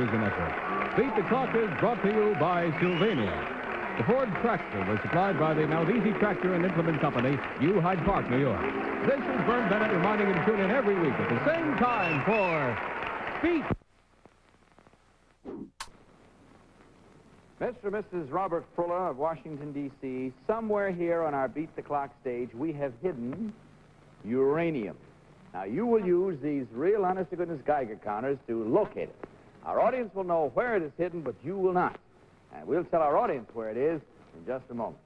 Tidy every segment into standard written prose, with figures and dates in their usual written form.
television network. Beat the Clock is brought to you by Sylvania. The Ford tractor was supplied by the Malvisi Tractor and Implement Company, New Hyde Park, New York. This is Vern Bennett reminding you to tune in every week at the same time for Beat. Mr. and Mrs. Robert Fuller of Washington, D.C., somewhere here on our Beat the Clock stage, we have hidden uranium. Now, you will use these real honest-to-goodness Geiger counters to locate it. Our audience will know where it is hidden, but you will not. And we'll tell our audience where it is in just a moment.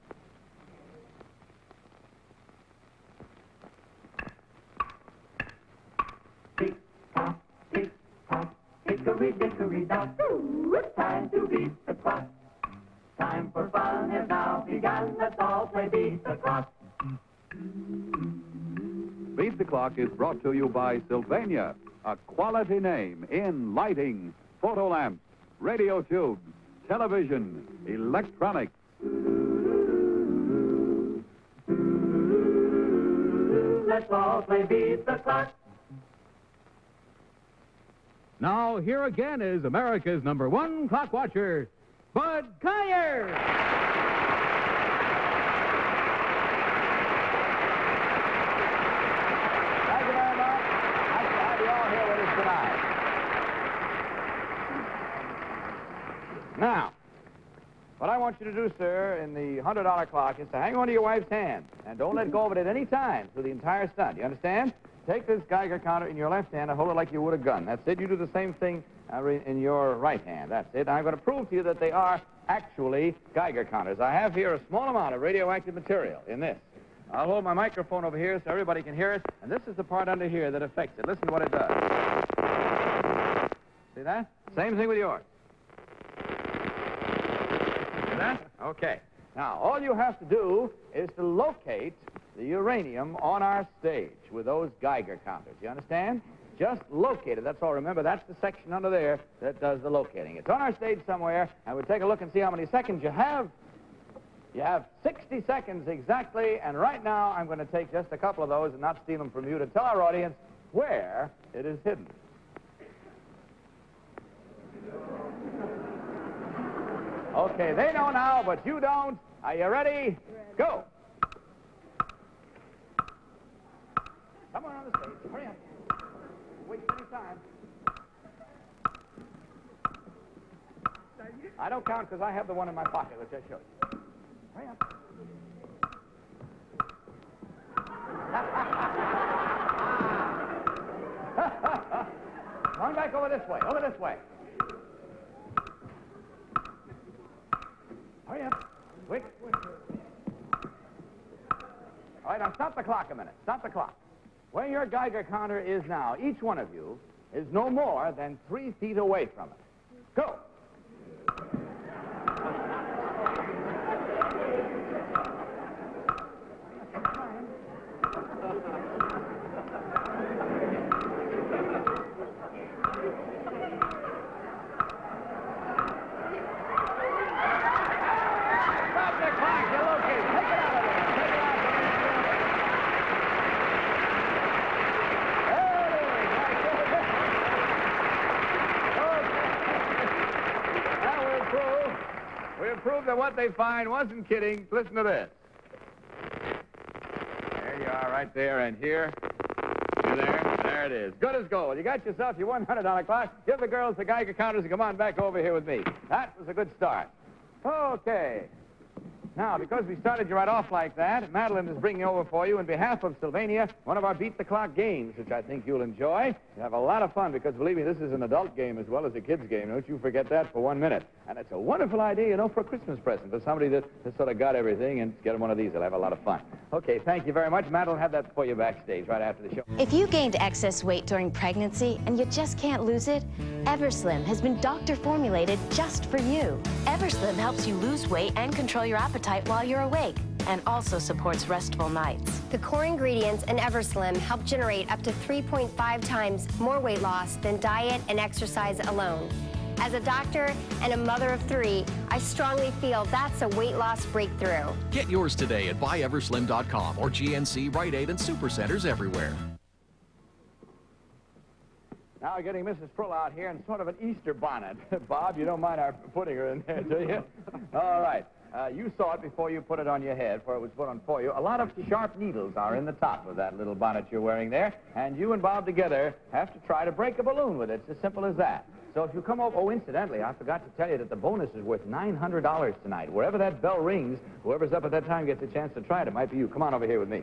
Tick-tock, tick-tock, hickory-dickory-dock. It's time to beat the clock. Time for fun has now begun. Let's all play Beat the Clock. Beat the Clock is brought to you by Sylvania, a quality name in lighting, photo lamps, radio tubes, television, electronics. Let's all play Beat the Clock. Now, here again is America's #1 clock watcher, Bud Collyer. Thank you very much. Nice to have you all here with us tonight. Now, what I want you to do, sir, in the $100 clock is to hang on to your wife's hand and don't let go of it at any time through the entire stunt. You understand? Take this Geiger counter in your left hand and hold it like you would a gun. That's it. You do the same thing in your right hand. That's it. I'm going to prove to you that they are actually Geiger counters. I have here a small amount of radioactive material in this. I'll hold my microphone over here so everybody can hear it, and this is the part under here that affects it. Listen to what it does. See that? Same thing with yours. See that? Okay. Now, all you have to do is to locate the uranium on our stage with those Geiger counters. You understand? Just locate it. That's all. Remember, that's the section under there that does the locating. It's on our stage somewhere, and we'll take a look and see how many seconds you have. You have 60 seconds exactly, and right now I'm going to take just a couple of those and not steal them from you to tell our audience where it is hidden. Okay, they know now, but you don't. Are you ready? Go. Somewhere on the stage. Hurry up. Waste any time. I don't count because I have the one in my pocket, which I showed you. Hurry up. Run back over this way. Over this way. Hurry up. Quick. All right, now stop the clock a minute. Stop the clock. Where your Geiger counter is now, each one of you is no more than 3 feet away from it. Go. Prove that what they find wasn't kidding. Listen to this. There you are, right there, and here. There it is. Good as gold. You got yourself your $100 clock. Give the girls the Geiger counters and come on back over here with me. That was a good start. Okay. Now, because we started you right off like that, Madeline is bringing over for you, in behalf of Sylvania, one of our Beat the Clock games, which I think you'll enjoy. You have a lot of fun, because believe me, this is an adult game as well as a kid's game. Don't you forget that for 1 minute. And it's a wonderful idea, you know, for a Christmas present, for somebody that has sort of got everything, and get them one of these. They'll have a lot of fun. Okay, thank you very much. Matt will have that for you backstage right after the show. If you gained excess weight during pregnancy and you just can't lose it, Everslim has been doctor formulated just for you. Everslim helps you lose weight and control your appetite while you're awake, and also supports restful nights. The core ingredients in Everslim help generate up to 3.5 times more weight loss than diet and exercise alone. As a doctor and a mother of 3, I strongly feel that's a weight loss breakthrough. Get yours today at buyeverslim.com or GNC, Rite Aid, and Supercenters everywhere. Now getting Mrs. Prull out here in sort of an Easter bonnet. Bob, you don't mind our putting her in there, do you? All right. You saw it before you put it on your head, for it was put on for you. A lot of sharp needles are in the top of that little bonnet you're wearing there, and you and Bob together have to try to break a balloon with it. It's as simple as that. So if you come over... Oh, incidentally, I forgot to tell you that the bonus is worth $900 tonight. Wherever that bell rings, whoever's up at that time gets a chance to try it. It might be you. Come on over here with me.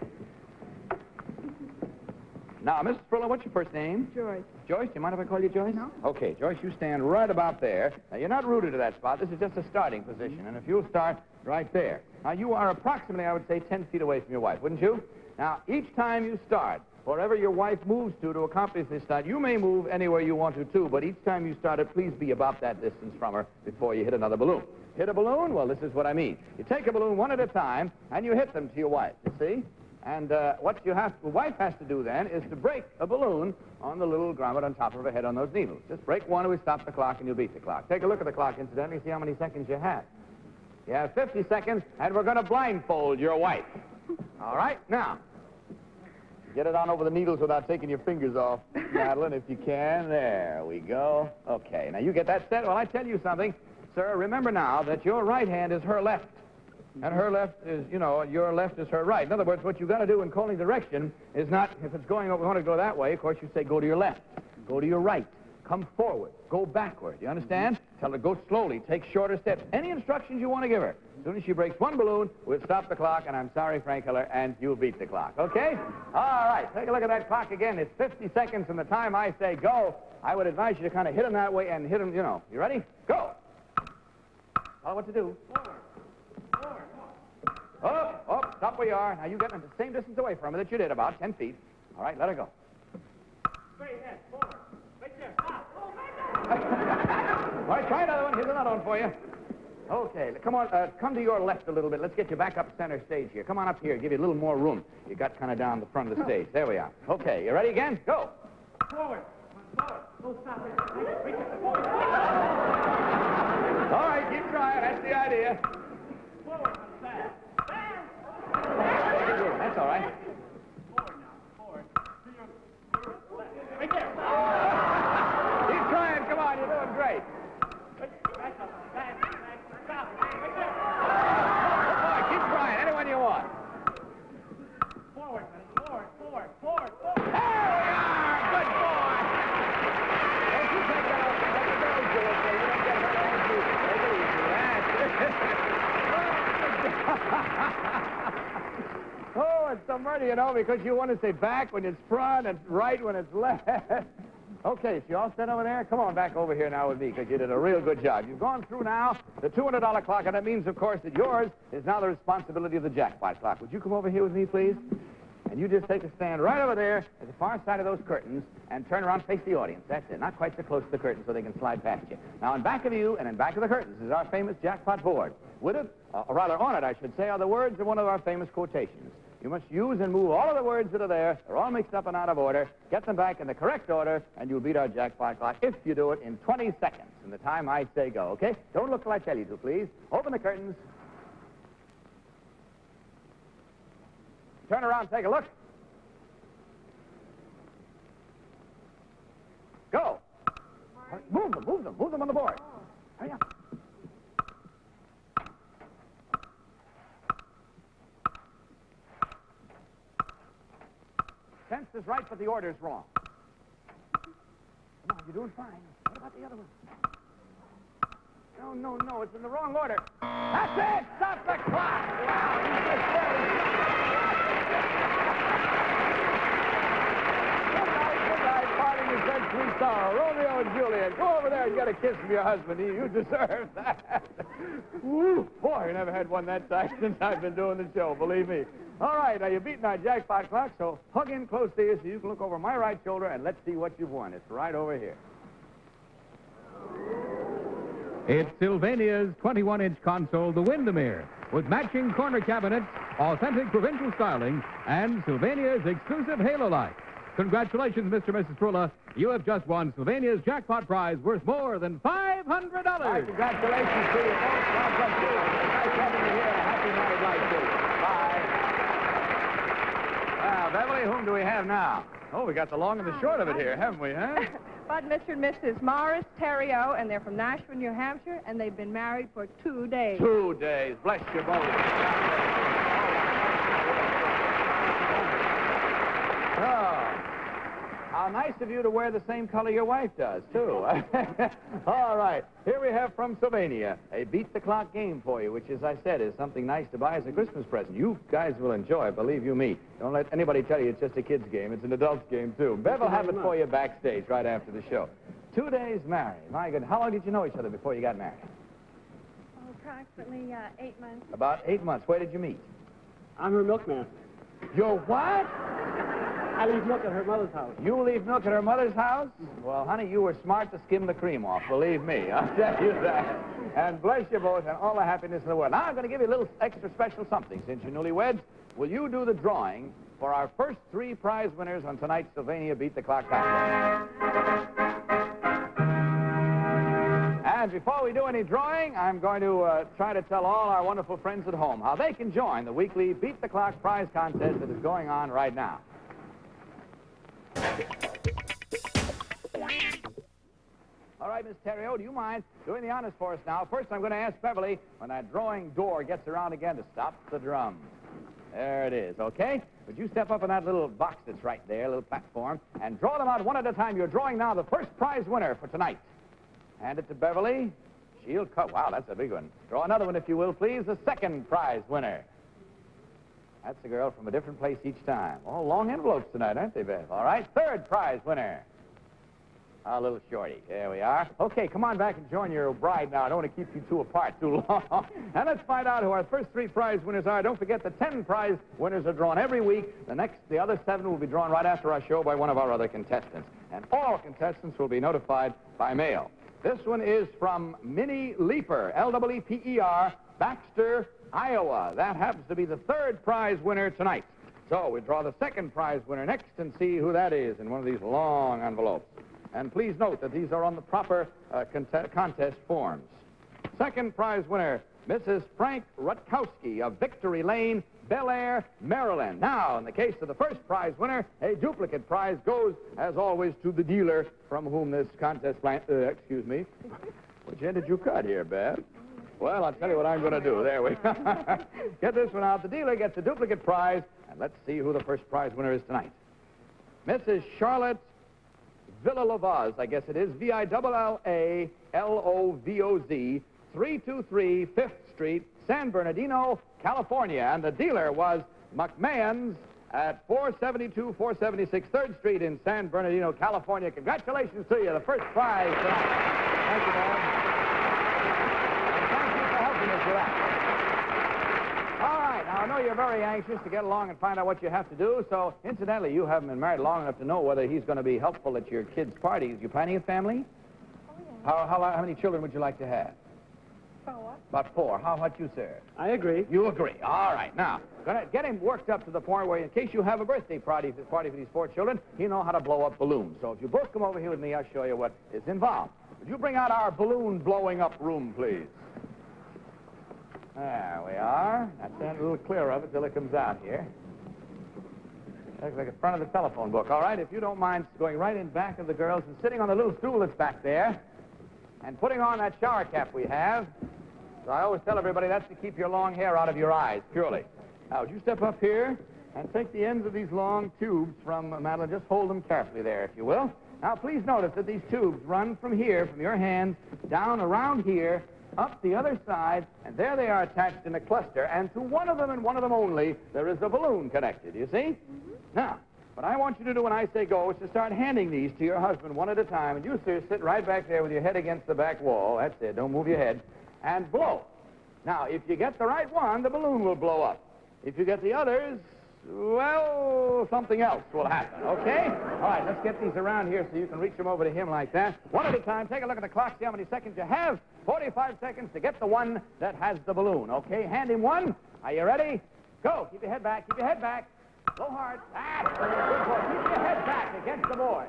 Now, Mrs. Prull, what's your first name? Joyce. Joyce, do you mind if I call you Joyce? No. Okay, Joyce, you stand right about there. Now, you're not rooted to that spot. This is just a starting position, and if you'll start right there. Now, you are approximately, I would say, 10 feet away from your wife, wouldn't you? Now, each time you start, wherever your wife moves to accomplish this stunt, you may move anywhere you want to, too, but each time you start it, please be about that distance from her before you hit another balloon. Hit a balloon? Well, this is what I mean. You take a balloon one at a time, and you hit them to your wife, you see? And what the wife has to do then is to break a balloon on the little grommet on top of her head on those needles. Just break one and we stop the clock and you'll beat the clock. Take a look at the clock, incidentally, see how many seconds you have. You have 50 seconds, and we're going to blindfold your wife. All right? Now, get it on over the needles without taking your fingers off, Madeline, if you can. There we go. Okay, now you get that set. Well, I tell you something, sir. Remember now that your right hand is her left. And her left is, you know, your left is her right. In other words, what you've got to do in calling direction is not, if it's going, we want to go that way, of course, you say go to your left, go to your right, come forward, go backward. You understand? Tell her go slowly, take shorter steps. Any instructions you want to give her. As soon as she breaks one balloon, we'll stop the clock, and I'm sorry, Frank Hiller, and you'll beat the clock, okay? All right, take a look at that clock again. It's 50 seconds from the time I say go. I would advise you to kind of hit them that way and hit them, you know. You ready? Go. Tell her what to do. Up, stop where you are. Now you get them the same distance away from her that you did, about 10 feet. All right, let her go. Straight ahead, forward. Right there, stop. All right, try another one. Here's another one for you. Okay, come on, come to your left a little bit. Let's get you back up center stage here. Come on up here, give you a little more room. You got kind of down the front of the stage. There we are. Okay, you ready again? Go. Forward. Forward. Don't stop it. Right there, forward. All right, keep trying. That's the idea. Forward, fast. That's all right. Forward now, forward. To your left. Right there. Keep trying. Come on, you're doing great. Back up. Back. Stop. Right there. Good boy, keep trying. Anyone you want. Forward, buddy. Forward. There we are. Good boy. Don't you take that off. Let the girls do it so you don't get hurt on the Take it easy. Oh, it's so murder, you know, because you want to say back when it's front and right when it's left. Okay, so you all set over there? Come on back over here now with me, because you did a real good job. You've gone through now the $200 clock, and that means, of course, that yours is now the responsibility of the jackpot clock. Would you come over here with me, please? And you just take a stand right over there at the far side of those curtains and turn around, face the audience. That's it. Not quite so close to the curtain so they can slide past you. Now, in back of you and in back of the curtains is our famous jackpot board. With it, or rather on it, I should say, are the words of one of our famous quotations. You must use and move all of the words that are there. They're all mixed up and out of order. Get them back in the correct order, and you'll beat our jackpot clock if you do it in 20 seconds from the time I say go, okay? Don't look till I tell you to, please. Open the curtains. Turn around, take a look. Go. Move them on the board. Hurry up. Sense is right, but the order's wrong. Come on, you're doing fine. What about the other one? No, it's in the wrong order. That's it! Stop the clock! Wow, you just Good night, parting is dead sweet sorrow. Romeo and Juliet, go over there and get a kiss from your husband. You deserve that. Woo, boy, I never had one that size since I've been doing the show, believe me. All right, now you've beaten our jackpot clock, so hug in close to you so you can look over my right shoulder and let's see what you've won. It's right over here. It's Sylvania's 21-inch console, the Windermere, with matching corner cabinets, authentic provincial styling, and Sylvania's exclusive halo light. Congratulations, Mr. and Mrs. Prull. You have just won Sylvania's jackpot prize worth more than $500. Right, congratulations to you folks. God bless you. Nice having you here. A happy married life to you. Bye. Well, Beverly, whom do we have now? Oh, we got the long and the short of it here, haven't we, huh? But Mr. and Mrs. Morris Terrio, and they're from Nashville, New Hampshire, and they've been married for 2 days. 2 days. Bless you both. Oh, how nice of you to wear the same color your wife does, too. All right. Here we have from Sylvania a beat-the-clock game for you, which, as I said, is something nice to buy as a Christmas present. You guys will enjoy it, believe you me. Don't let anybody tell you it's just a kid's game. It's an adult's game, too. Bev will have it for you backstage right after the show. 2 days married. My goodness. How long did you know each other before you got married? Oh, approximately 8 months. About 8 months. Where did you meet? I'm her milkman. Your what? I leave milk at her mother's house. You leave milk at her mother's house? Well, honey, you were smart to skim the cream off, believe me. I'll tell you that. And bless you both and all the happiness in the world. Now I'm going to give you a little extra special something. Since you're newlyweds, will you do the drawing for our first 3 prize winners on tonight's Sylvania Beat the Clock contest? And before we do any drawing, I'm going to try to tell all our wonderful friends at home how they can join the weekly Beat the Clock prize contest that is going on right now. All right, Miss Terrio, do you mind doing the honors for us now? First, I'm going to ask Beverly, when that drawing door gets around again, to stop the drum. There it is, okay? Would you step up on that little box that's right there, little platform, and draw them out one at a time. You're drawing now the first prize winner for tonight. Hand it to Beverly. She'll cut. Wow, that's a big one. Draw another one, if you will, please. The second prize winner. That's a girl from a different place each time. Oh, long envelopes tonight, aren't they, Bev? All right, third prize winner. A little shorty. There we are. Okay, come on back and join your bride now. I don't want to keep you two apart too long. And let's find out who our first 3 prize winners are. Don't forget the 10 prize winners are drawn every week. The other 7 will be drawn right after our show by one of our other contestants. And all contestants will be notified by mail. This one is from Minnie Leeper, L-E-E-P-E-R, Baxter, Iowa. That happens to be the 3rd prize winner tonight. So we draw the 2nd prize winner next and see who that is in one of these long envelopes. And please note that these are on the proper contest forms. 2nd prize winner, Mrs. Frank Rutkowski of Victory Lane, Bel Air, Maryland. Now, in the case of the 1st prize winner, a duplicate prize goes, as always, to the dealer from whom this contest excuse me. Which end did you cut here, Bev? Well, I'll tell you what I'm going to do. There we go. Get this one out. The dealer gets a duplicate prize, and let's see who the 1st prize winner is tonight. Mrs. Charlotte Villalovoz, I guess it is, V-I-L-L-A-L-O-V-O-Z, 323 5th Street, San Bernardino, California. And the dealer was McMahon's at 472 476 3rd Street in San Bernardino, California. Congratulations to you, the 1st prize tonight. Thank you, Bob. And thank you for helping us with that. All right, now I know you're very anxious to get along and find out what you have to do, so incidentally, you haven't been married long enough to know whether he's going to be helpful at your kids' parties. You planning a family? Oh, yeah. How many children would you like to have? 4. About 4. How about you, sir? I agree. You agree. All right. Now, gonna get him worked up to the point where, in case you have a birthday party for these 4 children, he'll know how to blow up balloons. So if you both come over here with me, I'll show you what is involved. Would you bring out our balloon blowing up room, please? There we are. That's a little clear of it till it comes out here. Looks like the front of the telephone book. All right, if you don't mind going right in back of the girls and sitting on the little stool that's back there and putting on that shower cap we have. So I always tell everybody that's to keep your long hair out of your eyes, purely. Now, would you step up here and take the ends of these long tubes from Madeline? Just hold them carefully there, if you will. Now, please notice that these tubes run from here, from your hands, down around here, up the other side, and there they are attached in a cluster. And to one of them and one of them only, there is a balloon connected, you see? Now, what I want you to do when I say go is to start handing these to your husband one at a time. And you, sir, sit right back there with your head against the back wall. That's it. Don't move your head. And blow. Now, if you get the right one, the balloon will blow up. If you get the others, well, something else will happen, okay? All right, let's get these around here so you can reach them over to him like that. One at a time. Take a look at the clock, see how many seconds you have. 45 seconds to get the one that has the balloon, okay? Hand him one. Are you ready? Go. Keep your head back. Keep your head back. Go hard. That's good boy. Keep your head back against the boy.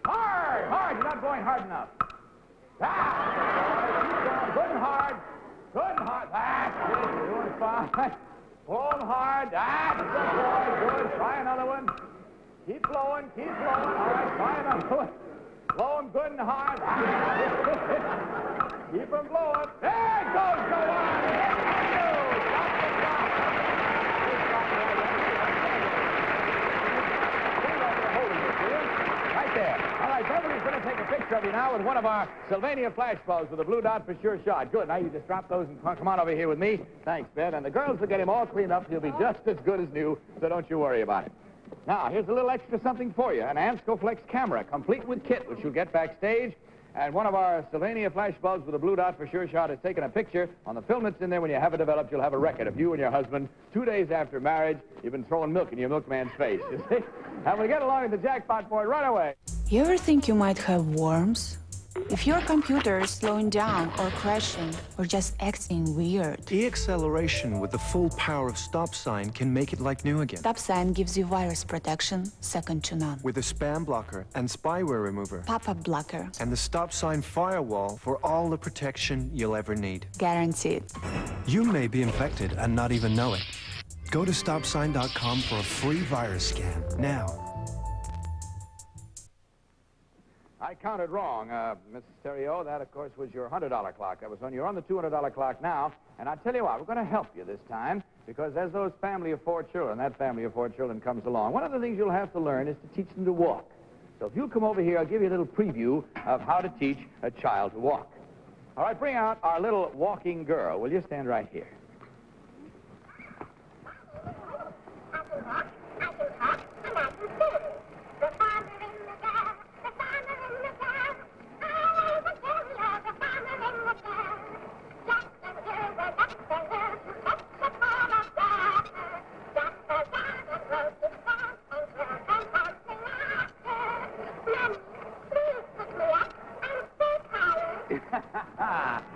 Hard, hard. You're not going hard enough. That's good and hard. Good and hard. That's good. You're doing fine. Pull them hard. That's good, boy. Good. Try another one. Keep blowing. Keep blowing. All right, try another one. Blow them good and hard. Keep them blowing. There it goes. Go on. Right there. All right, somebody's going to take a picture of you now with one of our Sylvania flash bulbs with a blue dot for sure shot. Good. Now you just drop those and come on over here with me. Thanks, Ben. And the girls will get him all cleaned up. He'll be just as good as new, so don't you worry about it. Now, here's a little extra something for you. An Anscoflex camera, complete with kit, which you'll get backstage. And one of our Sylvania flash bulbs with a blue dot for sure shot has taken a picture. On the film that's in there, when you have it developed, you'll have a record of you and your husband 2 days after marriage. You've been throwing milk in your milkman's face, you see? And when we get along with the Jackpot board, run away. You ever think you might have worms? If your computer is slowing down or crashing or just acting weird. De-acceleration with the full power of stop sign can make it like new again. Stop sign gives you virus protection, second to none. With a spam blocker and spyware remover. Pop-up blocker. And the stop sign firewall for all the protection you'll ever need. Guaranteed. You may be infected and not even know it. Go to stopsign.com for a free virus scan now. I counted wrong, Mrs. Terrio. That, of course, was your $100 clock. That was on. You're on the $200 clock now. And I tell you what, we're going to help you this time because as those family of 4 children, that family of 4 children comes along, one of the things you'll have to learn is to teach them to walk. So if you'll come over here, I'll give you a little preview of how to teach a child to walk. All right, bring out our little walking girl. Will you stand right here?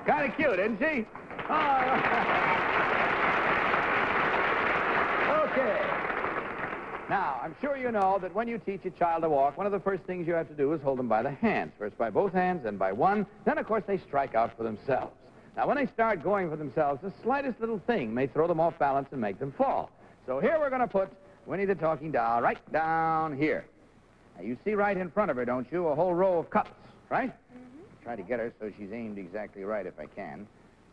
Kind of cute, isn't she? Oh. Okay. Now, I'm sure you know that when you teach a child to walk, one of the first things you have to do is hold them by the hands. First by both hands, then by one. Then, of course, they strike out for themselves. Now, when they start going for themselves, the slightest little thing may throw them off balance and make them fall. So here we're going to put Winnie the Talking Doll right down here. Now, you see right in front of her, don't you, a whole row of cups, right? Try to get her so she's aimed exactly right if I can.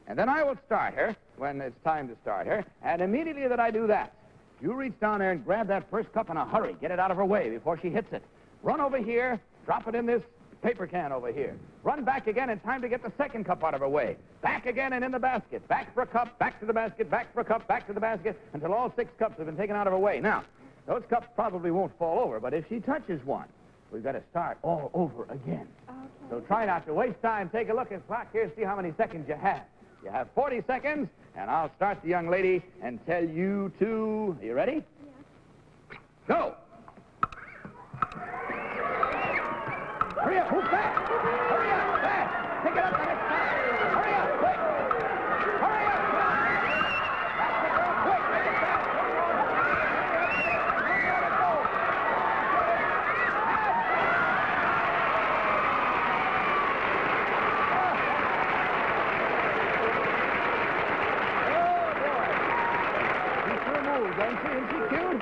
And then I will start her when it's time to start her. And immediately that I do that, you reach down there and grab that first cup in a hurry. Get it out of her way before she hits it. Run over here, drop it in this paper can over here. Run back again in time to get the second cup out of her way. Back again and in the basket. Back for a cup, back to the basket, back for a cup, back to the basket, until all 6 cups have been taken out of her way. Now, those cups probably won't fall over, but if she touches one, we've got to start all over again. Okay. So try not to waste time. Take a look at the clock here and see how many seconds you have. You have 40 seconds, and I'll start the young lady and tell you to... Are you ready? Yeah. Go! Hurry up, move fast! Hurry up, fast! Pick it up the next time! Hurry up, quick! Hurry up, that's the girl, quick! Make it fast! Isn't she cute?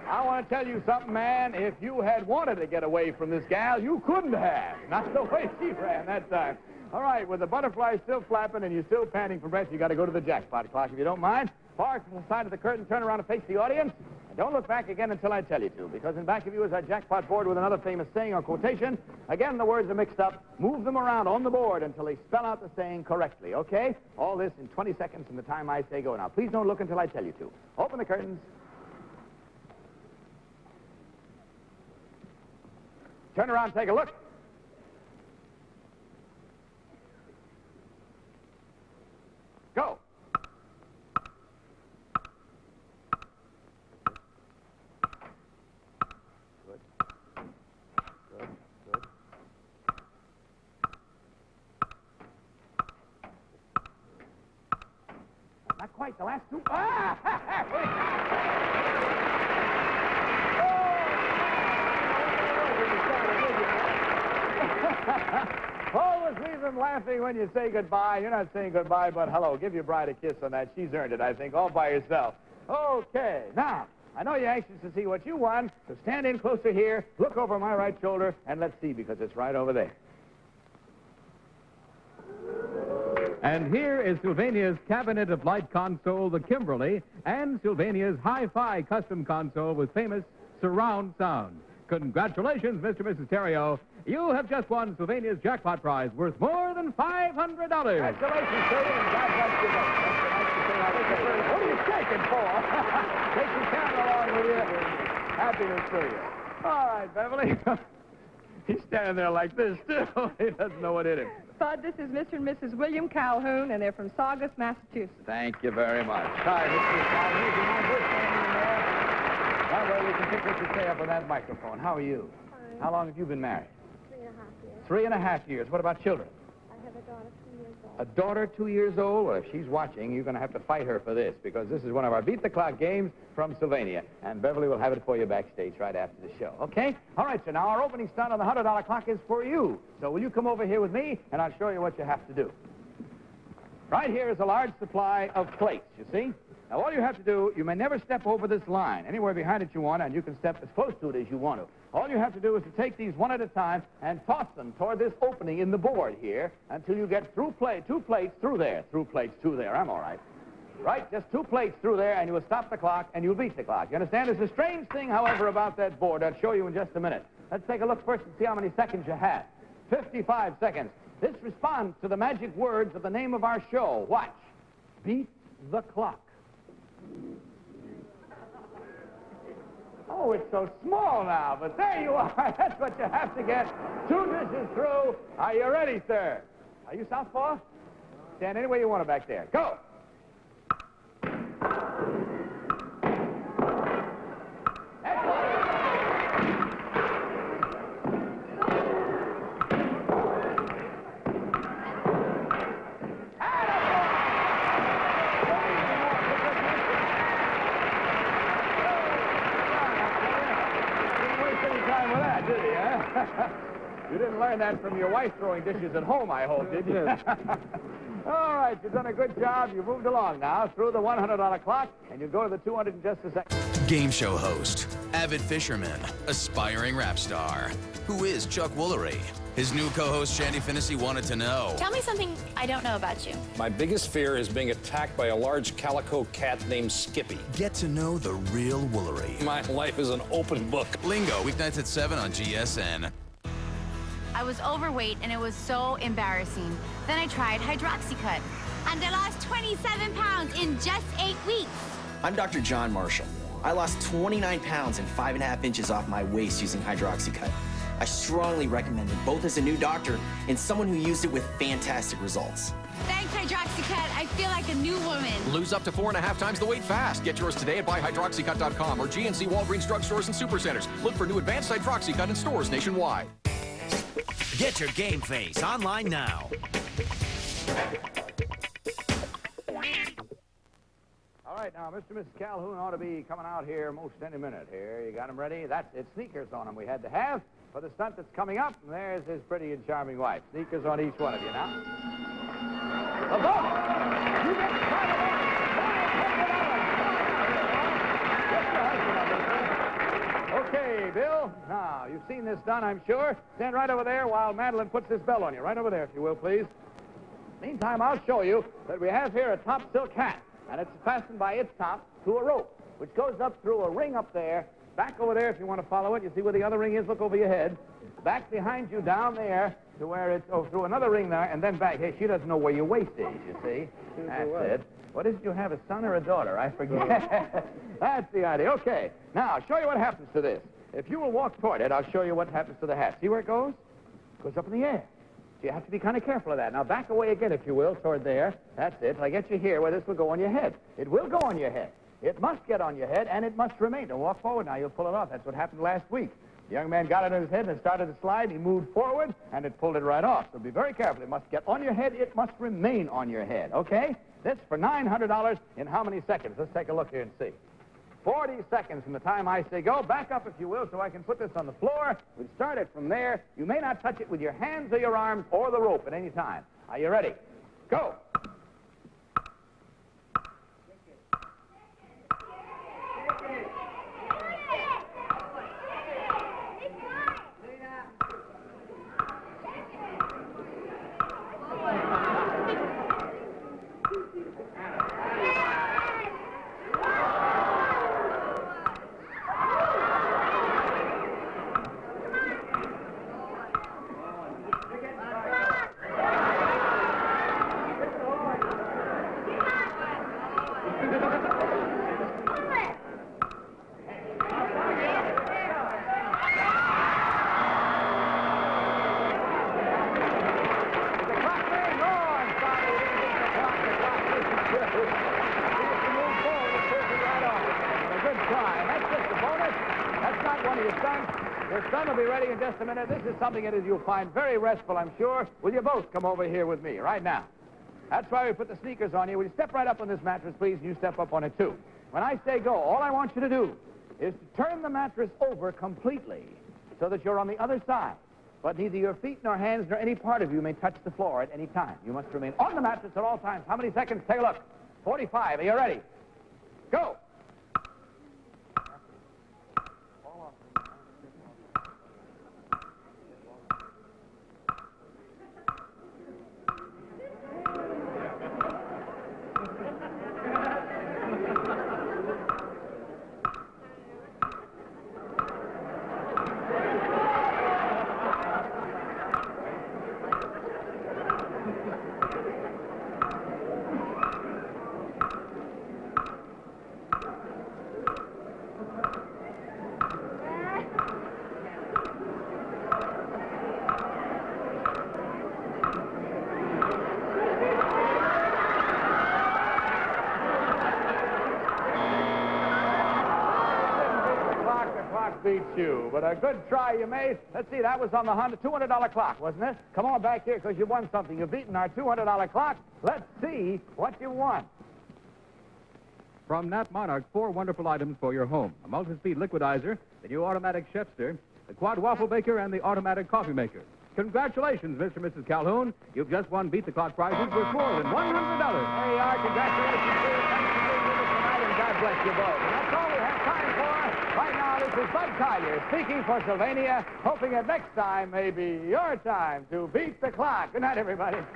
I want to tell you something, man. If you had wanted to get away from this gal, you couldn't have. Not the way she ran that time. All right, with the butterfly still flapping and you're still panting for breath, you got to go to the Jackpot clock if you don't mind. Park to the side of the curtain, turn around and face the audience. And don't look back again until I tell you to, because in back of you is our Jackpot board with another famous saying or quotation. Again, the words are mixed up. Move them around on the board until they spell out the saying correctly, okay? All this in 20 seconds from the time I say go. Now, please don't look until I tell you to. Open the curtains. Turn around, take a look. Go. Good. Good. Good. Not quite. The last 2. Always leave them laughing when you say goodbye. You're not saying goodbye, but hello. Give your bride a kiss on that. She's earned it, I think, all by herself. Okay, now, I know you're anxious to see what you won, so stand in closer here, look over my right shoulder, and let's see, because it's right over there. And here is Sylvania's Cabinet of Light console, the Kimberly, and Sylvania's Hi-Fi custom console with famous surround sound. Congratulations, Mr. and Mrs. Terrio. You have just won Sylvania's Jackpot prize worth more than $500. Congratulations, sir, and God bless you both. What are you shaking for? Take your camera along with you. Happiness to you. All right, Beverly. He's standing there like this, too. He doesn't know what hit him. Bud, this is Mr. and Mrs. William Calhoun, and they're from Saugus, Massachusetts. Thank you very much. Hi, Mr. Calhoun. Do you mind just standing in there? That way we can pick what you say up on that microphone. How are you? Fine. How long have you been married? 3.5 years. 3.5 years. What about children? I have a daughter 2 years old. A daughter 2 years old? Well, if she's watching, you're going to have to fight her for this, because this is one of our Beat the Clock games from Sylvania. And Beverly will have it for you backstage right after the show. Okay? All right, so now our opening stunt on the $100 clock is for you. So will you come over here with me, and I'll show you what you have to do. Right here is a large supply of plates, you see? Now, all you have to do, you may never step over this line. Anywhere behind it you want, and you can step as close to it as you want to. All you have to do is to take these one at a time and toss them toward this opening in the board here until you get two plates through there. Through plates through there. I'm all right. Right? Just 2 plates through there, and you will stop the clock, and you'll beat the clock. You understand? There's a strange thing, however, about that board. I'll show you in just a minute. Let's take a look first and see how many seconds you have. 55 seconds. This responds to the magic words of the name of our show. Watch. Beat the clock. Oh, it's so small now, but there you are. That's what you have to get. 2 dishes through. Are you ready, sir? Are you southpaw? Stand any way you want to back there. Go. You didn't learn that from your wife throwing dishes at home, I hope, did you? All right, you've done a good job. You've moved along now through the $100 clock, and you go to the 200 in just a second. Game show host, avid fisherman, aspiring rap star. Who is Chuck Woolery? His new co-host, Shandy Finnessy, wanted to know. Tell me something I don't know about you. My biggest fear is being attacked by a large calico cat named Skippy. Get to know the real Woolery. My life is an open book. Lingo, weeknights at 7 on GSN. I was overweight and it was so embarrassing. Then I tried Hydroxycut and I lost 27 pounds in just 8 weeks. I'm Dr. John Marshall. I lost 29 pounds and 5.5 inches off my waist using Hydroxycut. I strongly recommend it, both as a new doctor and someone who used it with fantastic results. Thanks, Hydroxycut. I feel like a new woman. Lose up to 4.5 times the weight fast. Get yours today at buyhydroxycut.com or GNC Walgreens drugstores and supercenters. Look for new advanced Hydroxycut in stores nationwide. Get your game face online now. All right, now, Mr. and Mrs. Calhoun ought to be coming out here most any minute here. You got them ready? That's it. Sneakers on them we had to have for the stunt that's coming up. And there's his pretty and charming wife. Sneakers on each one of you now. Above! You get started on Okay, Bill. Now, you've seen this done, I'm sure. Stand right over there while Madeline puts this bell on you. Right over there, if you will, please. Meantime, I'll show you that we have here a top silk hat, and it's fastened by its top to a rope, which goes up through a ring up there. Back over there, if you want to follow it. You see where the other ring is? Look over your head. Back behind you down there to where it's, through another ring there, and then back. Hey, she doesn't know where your waist is, you see. That's it. What is it you have, a son or a daughter? I forget. That's the idea. Okay. Now, I'll show you what happens to this. If you will walk toward it, I'll show you what happens to the hat. See where it goes? It goes up in the air. So you have to be kind of careful of that. Now, back away again, if you will, toward there. That's it. I'll get you here where this will go on your head. It will go on your head. It must get on your head, and it must remain. Don't walk forward now. You'll pull it off. That's what happened last week. The young man got it on his head and it started to slide. He moved forward, and it pulled it right off. So be very careful. It must get on your head. It must remain on your head. Okay? This for $900 in how many seconds? Let's take a look here and see. 40 seconds from the time I say go. Back up, if you will, so I can put this on the floor. We'll start it from there. You may not touch it with your hands or your arms or the rope at any time. Are you ready? Go. Your son will be ready in just a minute. This is something that you'll find very restful, I'm sure. Will you both come over here with me right now? That's why we put the sneakers on you. Will you step right up on this mattress, please, and you step up on it, too. When I say go, all I want you to do is to turn the mattress over completely so that you're on the other side. But neither your feet nor hands nor any part of you may touch the floor at any time. You must remain on the mattress at all times. How many seconds? Take a look. 45. Are you ready? Go. Beats you, but a good try you made. Let's see, that was on the $200 clock, wasn't it? Come on back here because you won something. You've beaten our $200 clock. Let's see what you won. From Nat Monarch, 4 wonderful items for your home. A multi-speed liquidizer, the new automatic chefster, the quad waffle baker, and the automatic coffee maker. Congratulations, Mr. and Mrs. Calhoun. You've just won Beat the Clock prizes worth more than $100. There you are. Congratulations to you. Thanks for being with us tonight, and God bless you both. And that's all we have time for. Right now, this is Bud Collier speaking for Sylvania, hoping that next time may be your time to beat the clock. Good night, everybody. This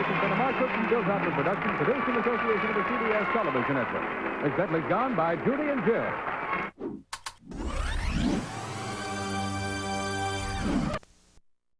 has been a Mark Cook and Bill Godwin production, produced in association with the CBS Television Network. Miss Bentley's gone by Judy and Jill.